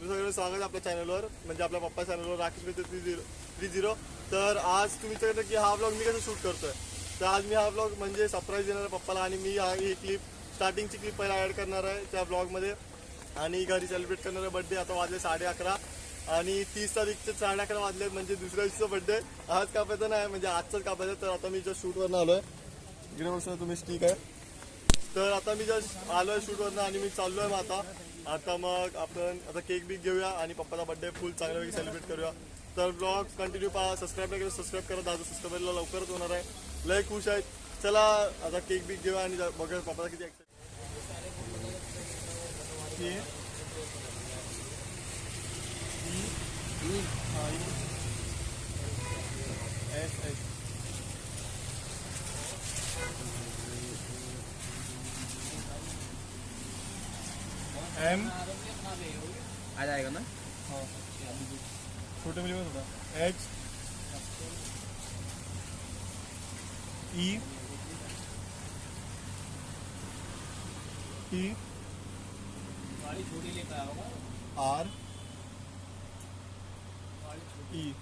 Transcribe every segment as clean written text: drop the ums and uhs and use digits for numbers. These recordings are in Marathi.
तुमचं सगळं स्वागत आहे आपल्या चॅनलवर, म्हणजे आपल्या पप्पा चॅनलवर राकेश मित्र 30. तर आज तुम्ही विचारलं की हा व्लॉग मी कसं शूट करतोय. तर आज मी हा व्लॉग म्हणजे सरप्राईज देणार आहे पप्पाला, आणि मी ही क्लिप स्टार्टिंगची क्लिप पहिला ॲड करणार आहे त्या ब्लॉगमध्ये. आणि घरी सेलिब्रेट करणार आहे बड्डे. आता वाजले 11:30 आणि 30 तारीखचे 11:30 वाजले, म्हणजे दुसऱ्या दिवशीचा बड्डे. आज कापायचं नाही, म्हणजे आजचाच कापायचं. तर आता मी जस्ट शूटवरनं आलो आहे. इकडे बसून तुम्ही ठीक आहे. तर आता मी जस्ट आलो आहे शूटवरनं आणि मी चाललो आहे मग आता मग आपण आता केक बिक घेऊया आणि पप्पाचा बड्डे फुल चांगल्यापैकी सेलिब्रेट करूया. तर ब्लॉग कंटिन्यू पहा. सबस्क्राईब नाही केलं सबस्क्राईब करा. 10 सबस्क्राईबरला लवकरच होणार आहे. लय खुश आहेत. चला आता केक बिक घेऊया आणि बघा पप्पाचा किती एक्साइट. एम आ जाएगा ना. हाँ छोटे मिले में होता H E E R E.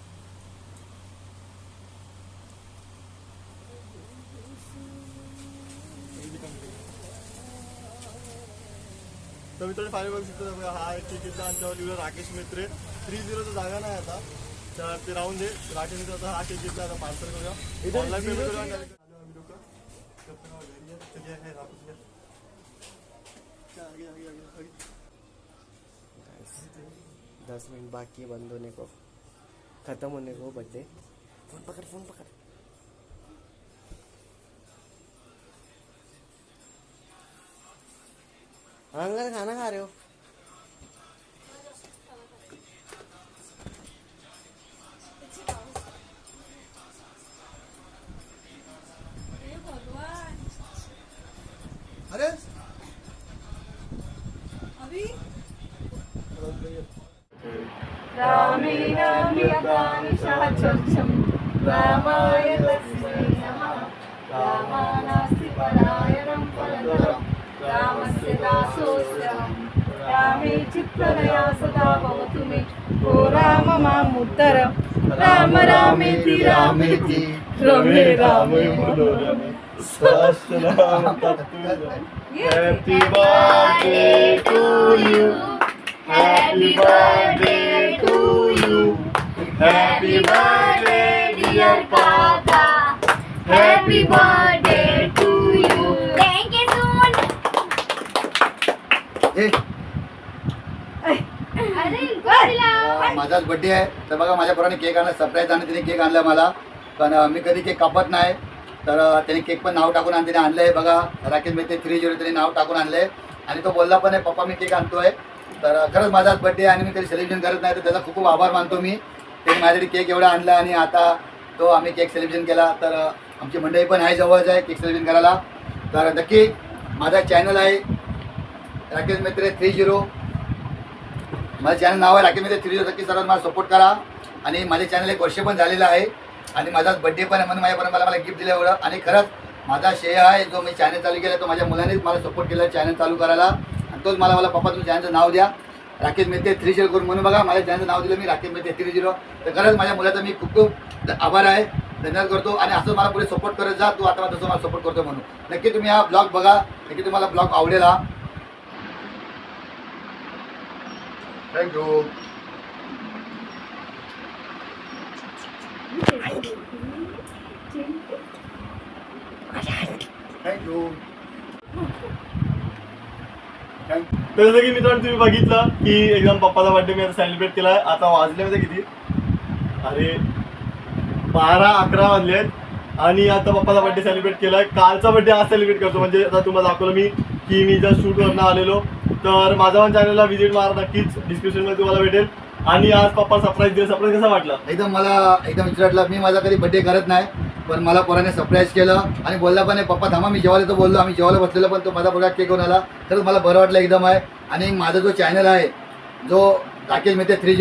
तर मित्रांनो फायनल बघू शकतो हा एक तिकीटचा आमच्यावर लिहिलं राकेश मित्रे 30चं जागा नाही आता. तर ते राहून दे. राकेश मित्र हा तिकीटचा आता पार्सल करूया, ऑनलाईन पेमेंट करूया. दस मिनट बाकी बंद होने को, खत्म होने को बर्थडे. फोन पकड़ फोन पकड़. अंकल खाना खा रहे हो? अरे अभी रामेण सहचर्षं रामाय तस्मै नमः. रामानास्ति परायणं परतरं रामस्य दासोऽस्म्यहं. रामे चित्तनया सदा भवतु मे ओ राम मामुत्तर. राम रामेति रामेति रमे रामे मनोरमे. Happy birthday to you. Happy birthday to you. Happy birthday dear Papa. Happy birthday to you. Thank you soon. माझाच बर्थडे आहे. तर बघा माझ्या पोराने केक आणला सरप्राईज, आणि तिने केक आणला मला. पण मी कधी केक कापत नाही. तर त्याने केक पण नाव टाकून आणि त्याने आणलं आहे. बघा राकेश मित्र 30 त्याने नाव टाकून आणलं आहे. आणि तो बोलला पण आहे पप्पा मी केक आणतोय. तर खरंच माझाच बर्थडे आणि मी कधी सेलिब्रेशन करत नाही. तर त्याचा खूप खूप आभार मानतो मी. त्याने माझ्यासाठी केक एवढा आणला आणि आता तो आम्ही केक सेलिब्रेशन केला. तर आमची मंडळी पण आहे जवळच आहे केक सेलिब्रेशन करायला. तर नक्की माझा चॅनल आहे राकेश मित्र 30. माझं चॅनल नाव आहे राकेश मित्र 30. नक्की सर्वांना मला सपोर्ट करा. आणि माझे चॅनल 1 वर्ष पण झालेलं आहे आणि माझाच बड्डे पण आहे म्हणून माझ्यापर्यंत मला गिफ्ट दिलं एवढं. आणि खरंच माझा श्रेय आहे जो मी चॅनल चालू केला तो माझ्या मुलांनीच मला सपोर्ट केला चॅनल चालू करायला. आणि तोच मला पप्पा तुम्ही चॅनलचं नाव द्या राकेश मित्र 30 करून म्हणून बघा माझ्या चॅनलचं नाव दिलं मी राकेश मित्र 30. तर खरंच माझ्या मुलाचा मी खूप खूप आभार आहे, धन्यवाद करतो. आणि असं मला पुढे सपोर्ट करत जा तू आता तसं मला सपोर्ट करतो म्हणून. नक्की तुम्ही हा ब्लॉग बघा, नक्की तुम्हाला ब्लॉग आवडेल हा. थँक्यू. थँक्यू. तर जसं की मित्रांनो तुम्ही बघितलं की एकदम पप्पाचा बर्थडे मी आता सेलिब्रेट केला आहे. आता वाजले होते किती, अरे 12-11 वाजले आहेत आणि आता पप्पाचा बर्थडे सेलिब्रेट केला आहे. कालचा बर्थडे आज सेलिब्रेट करतो. म्हणजे आता तुम्हाला दाखवलं मी की मी जस्ट शूटवरनं आलेलो. तर माझा पण चॅनलला व्हिजिट मारा नक्कीच, डिस्क्रिप्शनमध्ये तुम्हाला भेटेल. आणि आज पप्पा सरप्राईज दिला. सरप्राईज कसा वाटला? मला एकदम विचारलं. मी माझा कधी बड्डे करत नाही पण मला पोराने सरप्राईज केलं आणि बोलला पण पप्पा थांबा मी जेवायला तो बोललो. आम्ही जेवायला बसलेलो पण तो माझा पोरगा केक घेऊन आला. खरंच मला बरं वाटलं एकदम आहे. आणि माझा जो चॅनल आहे जो राकेश मित्र 30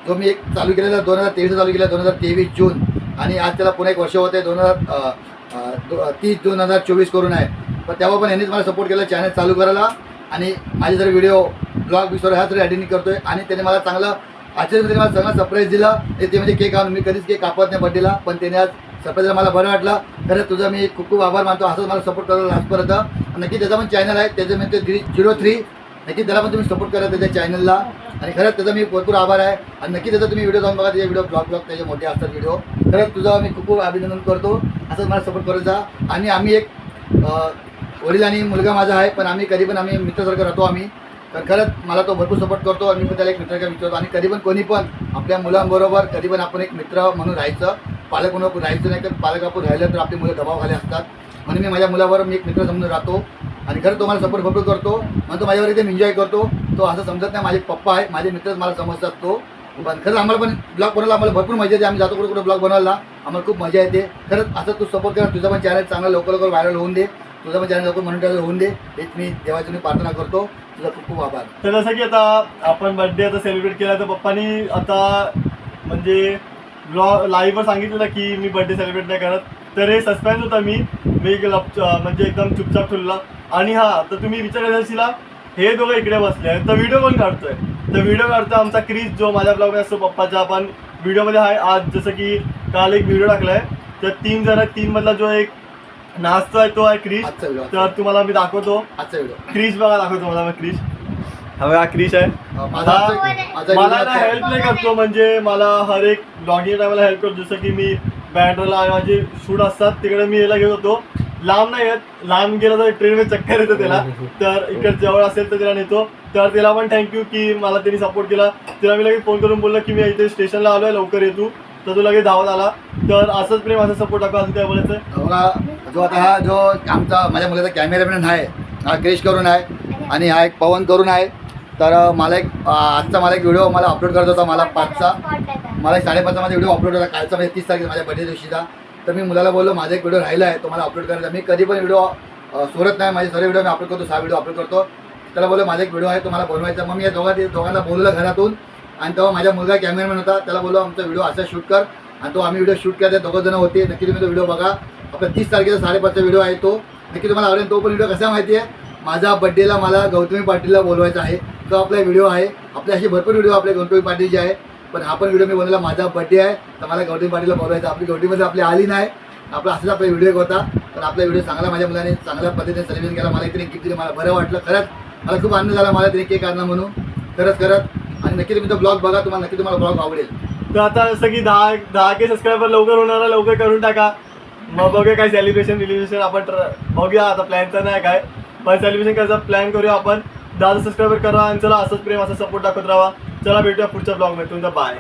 जो मी एक चालू केलेला 2023 चालू केला 2023 जून आणि आज त्याला पुन्हा 1 वर्ष होते 30 जून 2024 करून आहे. पण तेव्हा पण यांनीच मला सपोर्ट केला चॅनल चालू करायला. आणि माझे जर व्हिडिओ ब्लॉग विसर ह्याच एडिटिंग करतोय आणि त्याने मला चांगलं आश्चर्यमध्ये मला चांगला सरप्राईज दिला. ते म्हणजे केक आणून मी कधीच केक कापत नाही बड्डेला, पण त्याने आज सरप्राईज मला बरं वाटलं. खरंच तुझा मी खूप खूप आभार मानतो. असंच मला सपोर्ट करायला आजपर्यंत. नक्की त्याचा पण चॅनल आहे त्याचं म्हणजे 03 नक्की त्याला पण तुम्ही सपोर्ट करा त्याच्या चॅनलला. आणि खरंच त्याचा मी भरपूर आभार आहे. आणि नक्की त्याचा तुम्ही व्हिडिओ जाऊन बघा. त्याचे व्हिडिओ ब्लॉग त्याचे मोठे असतात व्हिडिओ. खरंच तुझा मी खूप खूप अभिनंदन करतो. असंच मला सपोर्ट करत जा. आणि आम्ही एक वडील आणि मुलगा माझा आहे, पण आम्ही कधी पण आम्ही मित्रासारखं राहतो आम्ही. तर खरंच मला तो भरपूर सपोर्ट करतो. आणि मी पण त्याला एक मित्राचा विचारतो. आणि कधी पण कोणी पण आपल्या मुलांबरोबर कधी पण आपण एक मित्र म्हणून राहायचं, पालक म्हणून राहायचं नाही. तर पालक आपण राहिलं तर आपली मुलं दबावाखाली असतात. म्हणून मी माझ्या मुलाबरोबर मी एक मित्र समजून राहतो. आणि खरं तो मला सपोर्ट भरपूर करतो. म्हणून तो माझ्यावर एकदम एन्जॉय करतो. तो असं समजत नाही माझे पप्पा आहे, माझे मित्रच मला समजतात. तो पण खरंच आम्हाला पण ब्लॉग बनवायला आम्हाला भरपूर मजा येते. आम्ही जातो कुठे कुठे ब्लॉग बनवायला आम्हाला खूप मजा येते. खरंच असं तू सपोर्ट कर. तुझा पण चॅनल चांगला लवकर लवकर व्हायरल होऊन दे. तुझा पण चॅनल लवकर मॉनिटाईज होऊन दे. हेच मी देवाची प्रार्थना करतो. तुझा खूप खूप आभार. तर जसं की आता आपण बर्थडे आता सेलिब्रेट केला, तर पप्पानी आता म्हणजे लाईव्हवर सांगितलेलं की मी बर्थडे सेलिब्रेट नाही करत. तर हे सस्पेन्स होता. मी म्हणजे एकदम चुपचाप ठेवला. आणि हा तर तुम्ही विचार करशील हे दोघं इकडे बसले आहेत तर व्हिडिओ पण काढतोय. तर व्हिडिओ काढतोय आमचा क्रिस जो माझ्या ब्लॉगमध्ये असतो पप्पाचा. आपण व्हिडिओमध्ये आहे आज. जसं की काल एक व्हिडिओ टाकलाय तर 3 जण 3 मधला जो एक नाचतो आहे तो आहे क्रिस. आजचा व्हिडिओ तर तुम्हाला मी दाखवतो. आजचा व्हिडिओ क्रिस बघा दाखवतो मला. मग क्रिस हा क्रिस आहे. मला ना हेल्प नाही करतो. म्हणजे मला हर एक ब्लॉगिंग टायमाला हेल्प करतो. जसं की मी बँड्राला माझे शूट असतात तिकडे मी याला घेत होतो. लांब नाही येत. लांब गेला तर ट्रेनमध्ये चक्कर येतो त्याला. तर इकडे जवळ असेल तर त्याला नेतो. तर त्याला पण थँक्यू की मला त्यांनी सपोर्ट केला. त्याला मी लगेच फोन करून बोललो की मी इथे स्टेशनला आलो आहे, लवकर येतो. तर तो लगेच धावत आला. तर असंच प्रेम असं सपोर्ट टाका असं काय बोलायचं. बघा जो आता हा जो आमचा माझ्या मुलाचा कॅमेरामॅन आहे हा क्रिश करून आहे आणि हा एक पवन करून आहे. तर मला एक आजचा मला एक व्हिडिओ मला अपलोड करत होता. मला 5चा मला 5:30चा माझा व्हिडिओ अपलोड होता कालचा म्हणजे 30 तारखेचा माझ्या बर्थडे दिवशीचा. तर मी मुलाला बोललो माझा एक व्हिडिओ राहिला आहे तो मला अपलोड करायचा. मी कधी पण व्हिडिओ सोडत नाही. माझे सर्व व्हिडिओ मी अपलोड करतो. 6 व्हिडिओ अपलोड करतो. त्याला बोललो माझा एक व्हिडिओ आहे तो मला बनवायचा. मग मी या दोघांना बोललो घरातून. आणि तेव्हा माझा मुलगा कॅमेरामॅन होता. त्याला बोललो आमचा व्हिडिओ असा शूट कर. आणि तो आम्ही व्हिडिओ शूट केला. 2 जण होते. नक्की तुम्ही तो व्हिडिओ बघा. आपला 30 तारखेचा 5:30चा व्हिडिओ आहे तो. नक्की तुम्हाला आवडेल. तो पण व्हिडिओ कसा माहिती आहे माझ्या बड्डेला मला गौतमी पाटीलला बोलवायचा आहे. तो आपला व्हिडिओ आहे. आपले असे भरपूर व्हिडिओ आपले गौतमी पाटीलचे आहे. पण हा पण व्हिडिओ मी बनवला माझा बड्डे आहे तर मला गौतमी पाटीलला बोलवायचा. आपली गौतमीमध्ये आपली आली नाही. आपला असंच आपला व्हिडिओ होता. तर आपला व्हिडिओ चांगला माझ्या मुलाने चांगल्या पद्धतीने सेलिब्रेट केला. मला इकडे गिफ्ट दिली. मला बरं वाटलं. खरंच मला खूप आनंद झाला मला तरी केक आणला म्हणून. खरंच आणि नक्की तुम्ही तो ब्लॉग बघा. तुम्हाला नक्की तुम्हाला ब्लॉग आवडेल. तर आता जसं की 10K सबस्क्रायबर लवकर होणार लवकर करून टाका. मग बघूया काय सेलिब्रेशन आपण बघूया. आता प्लॅन तर नाही काय पण सेलिब्रेशन करायचा प्लॅन करूया आपण. 10 सबस्क्रायबर करा आणि चला असंच प्रेम असं सपोर्ट दाखवत राहा. चला भेटूया पुढच्या ब्लॉगमध्ये. तुमचा बाय.